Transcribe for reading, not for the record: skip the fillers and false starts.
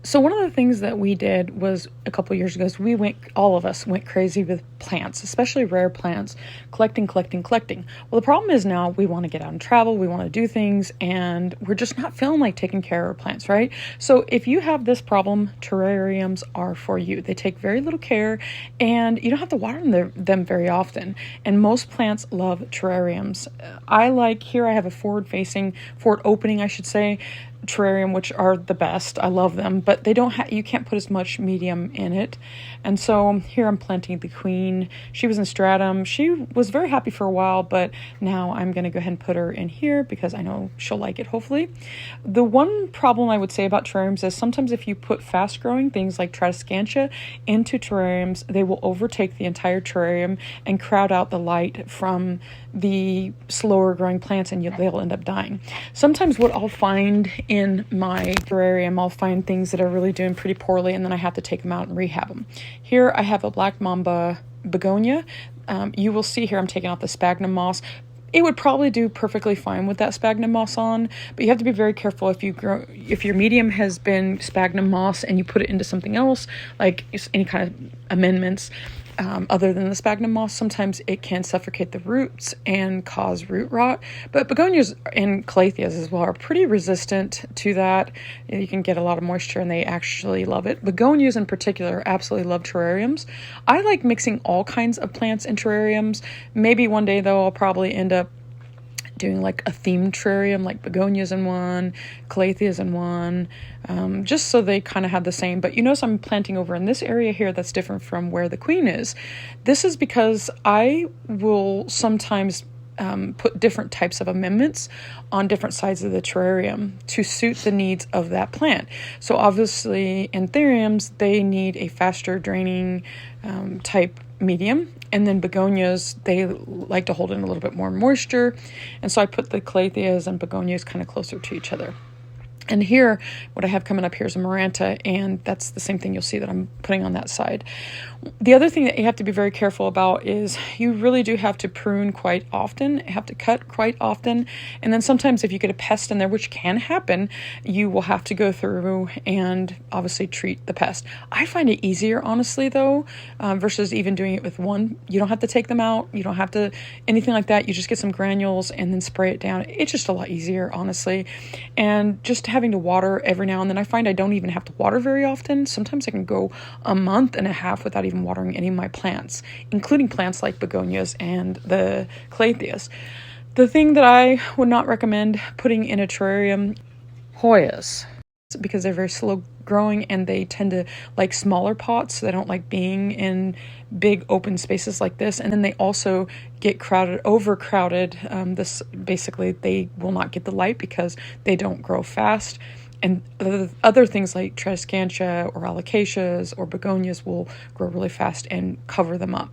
So one of the things that we did was a couple years ago is all of us went crazy with plants, especially rare plants, collecting. Well, the problem is now we want to get out and travel, we want to do things, and we're just not feeling like taking care of our plants, right? So if you have this problem, terrariums are for you. They take very little care, and you don't have to water them very often. And most plants love terrariums. I have a forward opening, I should say, terrarium, which are the best. I love them, but they don't you can't put as much medium in it. And so here I'm planting the queen. She was in stratum. She was very happy for a while, but now I'm going to go ahead and put her in here because I know she'll like it, hopefully. The one problem I would say about terrariums is sometimes if you put fast growing things like Tradescantia into terrariums, they will overtake the entire terrarium and crowd out the light from the slower growing plants, and they'll end up dying. Sometimes what I'll find in my terrarium, I'll find things that are really doing pretty poorly, and then I have to take them out and rehab them. Here I have a black mamba begonia. You will see here I'm taking out the sphagnum moss. It would probably do perfectly fine with that sphagnum moss on, but you have to be very careful if your medium has been sphagnum moss and you put it into something else, like any kind of amendments. Other than the sphagnum moss, sometimes it can suffocate the roots and cause root rot. But begonias and calatheas as well are pretty resistant to that. You can get a lot of moisture and they actually love it. Begonias in particular absolutely love terrariums. I like mixing all kinds of plants in terrariums. Maybe one day though I'll probably end up doing like a themed terrarium, like begonias in one, calatheas in one, just so they kind of have the same. But you notice I'm planting over in this area here that's different from where the queen is. This is because I will sometimes put different types of amendments on different sides of the terrarium to suit the needs of that plant. So obviously anthuriums, they need a faster draining type medium, and then begonias, they like to hold in a little bit more moisture, and so I put the calatheas and begonias kind of closer to each other. And here, what I have coming up here is a Maranta, and that's the same thing you'll see that I'm putting on that side. The other thing that you have to be very careful about is you really do have to prune quite often, have to cut quite often, and then sometimes if you get a pest in there, which can happen, you will have to go through and obviously treat the pest. I find it easier, honestly, though, versus even doing it with one. You don't have to take them out. You don't have to anything like that. You just get some granules and then spray it down. It's just a lot easier, honestly, and just having to water every now and then. I find I don't even have to water very often. Sometimes I can go a month and a half without even watering any of my plants, including plants like begonias and the calatheas. The thing that I would not recommend putting in a terrarium, Hoyas, because they're very slow growing and they tend to like smaller pots, so they don't like being in big open spaces like this. And then they also get overcrowded. This basically, they will not get the light because they don't grow fast. And other things like Tradescantia or alocasias or begonias will grow really fast and cover them up.